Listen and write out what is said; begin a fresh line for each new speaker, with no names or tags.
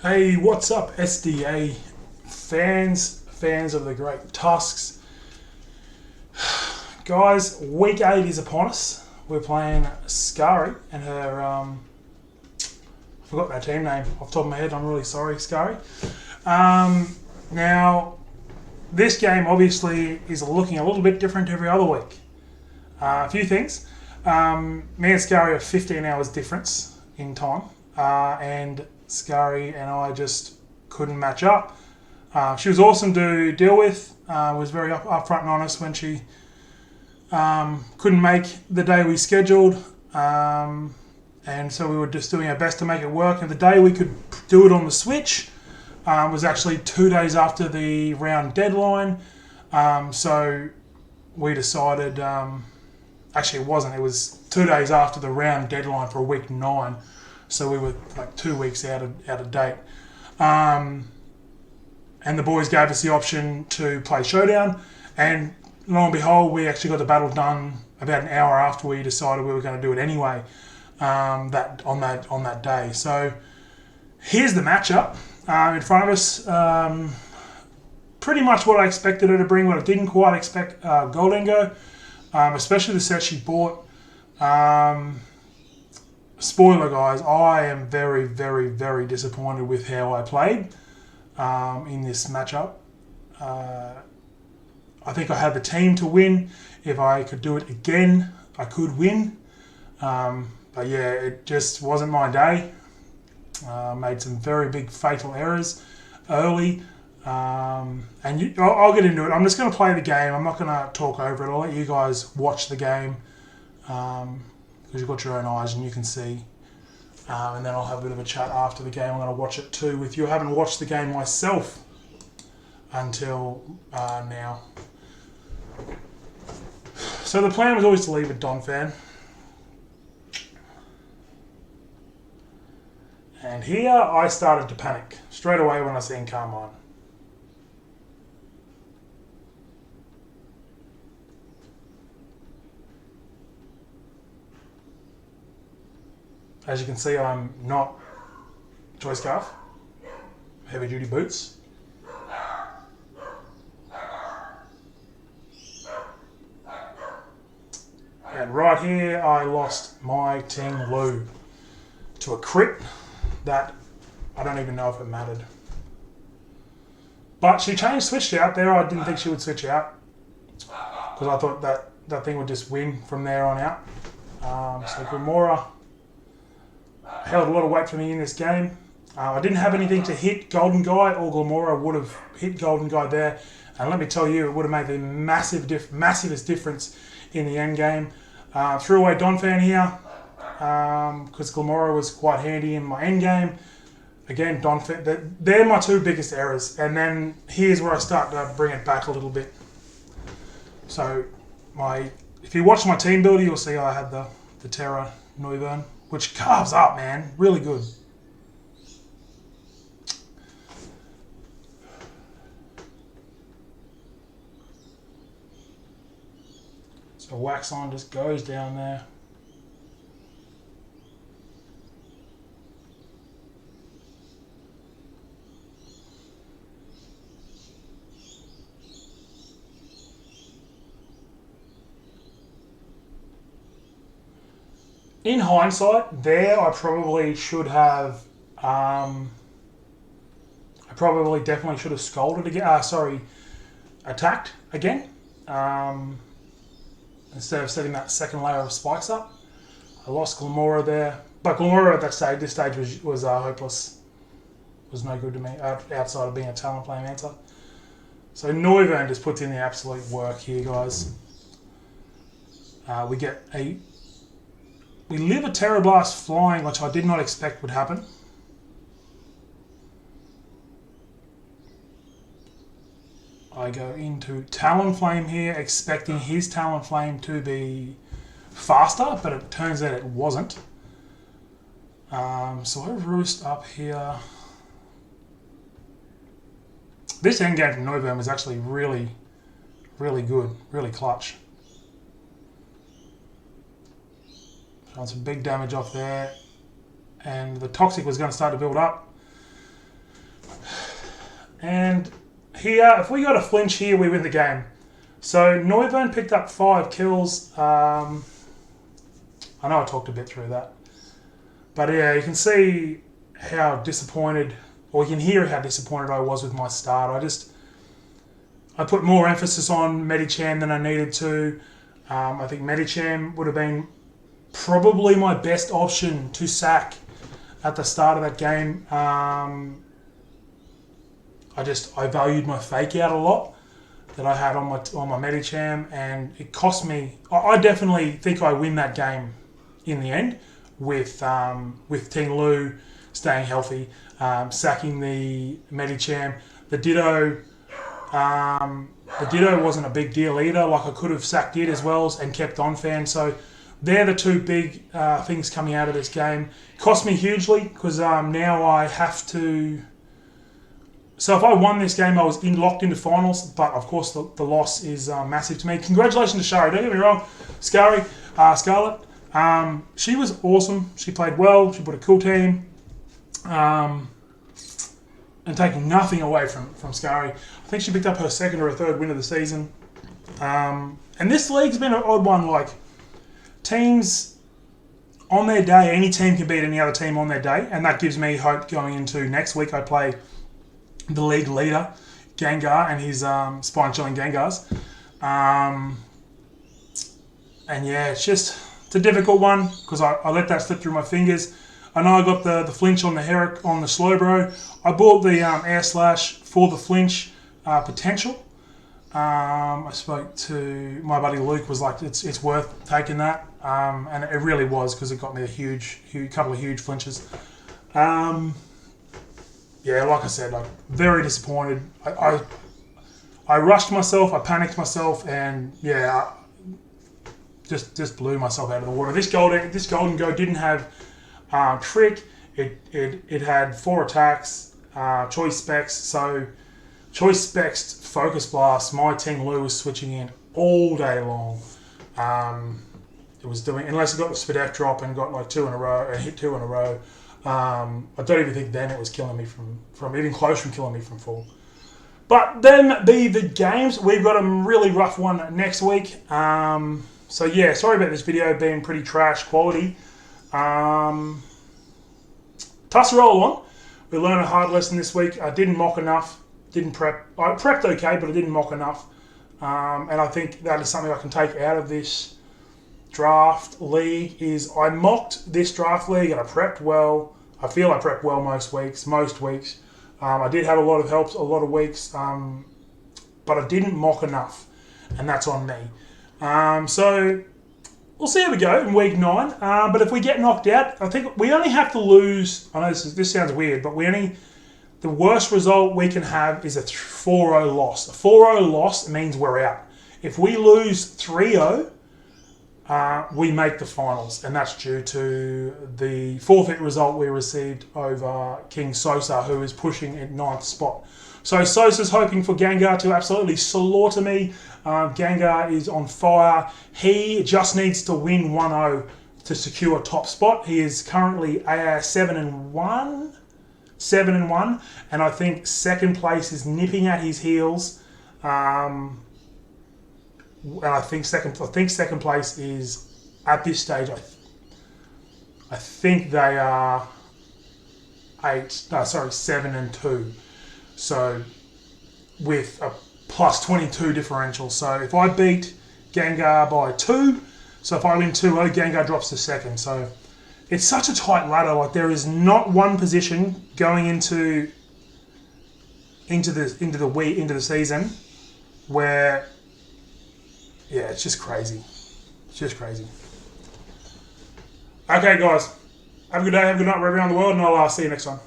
Hey, what's up, SDA fans of the great Tusks? Guys, week 8 is upon us. We're playing Scari and her, I forgot that team name off the top of my head, I'm really sorry, Scari. Now, this game obviously is looking a little bit different every other week. A few things. Me and Scari are 15 hours difference in time, and Scari and I just couldn't match up. She was awesome to deal with, was very upfront and honest when she couldn't make the day we scheduled, and so we were just doing our best to make it work. And the day we could do it on the Switch was actually 2 days after the round deadline, so we decided, actually it wasn't, it was 2 days after the round deadline for week 9, so we were like 2 weeks out of date. And the boys gave us the option to play Showdown, and lo and behold, we actually got the battle done about an hour after we decided we were going to do it anyway. On that day. So here's the matchup in front of us. Pretty much what I expected her to bring. What I didn't quite expect, Goldengo, especially the set she bought. Spoiler, guys, I am very, very, very disappointed with how I played in this matchup. I think I had the team to win. If I could do it again, I could win. But yeah, it just wasn't my day. Made some very big fatal errors early. And I'll get into it. I'm just going to play the game. I'm not going to talk over it. I'll let you guys watch the game, because you've got your own eyes and you can see. And then I'll have a bit of a chat after the game. I'm going to watch it too with you. I haven't watched the game myself until now. So the plan was always to leave a Don fan. And here I started to panic straight away when I seen Carmine. As you can see, I'm not toy scarf, heavy duty boots. And right here, I lost my Ting Lu to a crit that I don't even know if it mattered. But she switched out there. I didn't think she would switch out, because I thought that thing would just win from there on out. So Gomorrah held a lot of weight for me in this game. I didn't have anything to hit Golden Guy, or Gomorrah would have hit Golden Guy there. And let me tell you, it would have made the massivest difference in the end game. Threw away Donphan here, because Glamora was quite handy in my end game. Again, Donphan, they're my two biggest errors. And then here's where I start to bring it back a little bit. So if you watch my team builder, you'll see I had the Terra Noivern, which carves up, man, really good. So Waxon just goes down there. In hindsight, there I probably should have. Definitely should have scolded again. Attacked again. Instead of setting that second layer of spikes up. I lost Glamora there. But Glamora at this stage was hopeless. Was no good to me, outside of being a talent flame answer. So Noivern just puts in the absolute work here, guys. We live a Terror Blast flying, which I did not expect would happen. I go into Talonflame here, expecting his Talonflame to be faster, but it turns out it wasn't. So I roost up here. This endgame from Noivern was actually really, really good, really clutch. Done some big damage off there. And the Toxic was going to start to build up. And here, if we got a flinch here, we win the game. So Noivern picked up 5 kills. I know I talked a bit through that. But yeah, you can see how disappointed, or you can hear how disappointed I was with my start. I put more emphasis on Medicham than I needed to. I think Medicham would have been probably my best option to sack at the start of that game. I valued my fake out a lot that I had on my Medicham, and it cost me. I definitely think I win that game in the end with Ting Lu staying healthy, sacking the Medicham. The Ditto wasn't a big deal either. Like, I could have sacked it as well and kept on fan. So they're the 2 big things coming out of this game. Cost me hugely because now I have to. So if I won this game, I was locked into finals. But of course, the loss is massive to me. Congratulations to Scari. Don't get me wrong, Scari, Scarlett. She was awesome. She played well. She put a cool team. And taking nothing away from Scari. I think she picked up her 2nd or 3rd win of the season. And this league's been an odd one. Like, teams on their day, any team can beat any other team on their day. And that gives me hope going into next week. I play the league leader, Gengar, and his spine-chilling Gengars. And yeah, it's a difficult one because I let that slip through my fingers. I know I got the flinch on the Herrick on the Slowbro. I bought the air slash for the flinch potential. I spoke to my buddy Luke, was like, it's worth taking that, and it really was because it got me a couple of huge flinches. Yeah, like I said, like, very disappointed. I rushed myself, I panicked myself, and yeah, just blew myself out of the water. This golden go didn't have trick. It had 4 attacks, choice specs. So choice specs, focus blast. My Ting Lu was switching in all day long. It was doing, unless it got the Spadef drop and got like 2 in a row and hit 2 in a row. I don't even think then it was killing me from even close from killing me from full. But then the games, we've got a really rough one next week. So yeah, sorry about this video being pretty trash quality. Tough to roll along. We learned a hard lesson this week. I didn't mock enough. Didn't prep. I prepped okay, but I didn't mock enough. And I think that is something I can take out of this draft league. Is I mocked this draft league and I prepped well. I feel I prepped well most weeks. I did have a lot of helps a lot of weeks, but I didn't mock enough, and that's on me. So we'll see how we go in week 9. But if we get knocked out, I think we only have to lose. I know this sounds weird, but the worst result we can have is a 4-0 loss. A 4-0 loss means we're out. If we lose 3-0, we make the finals, and that's due to the forfeit result we received over King Sosa, who is pushing at 9th spot. So Sosa's hoping for Gengar to absolutely slaughter me. Gengar is on fire. He just needs to win 1-0 to secure top spot. He is currently 7-1. 7-1, and I think second place is nipping at his heels. And I think second place is at this stage. I think they are 7-2. So with a plus 22 differential. So if I beat Gengar by 2, so if I win 2-0, Gengar drops to second. So it's such a tight ladder. Like, there is not one position going into the season where, yeah, it's just crazy. It's just crazy. Okay, guys. Have a good day. Have a good night wherever around the world, and I'll see you next time.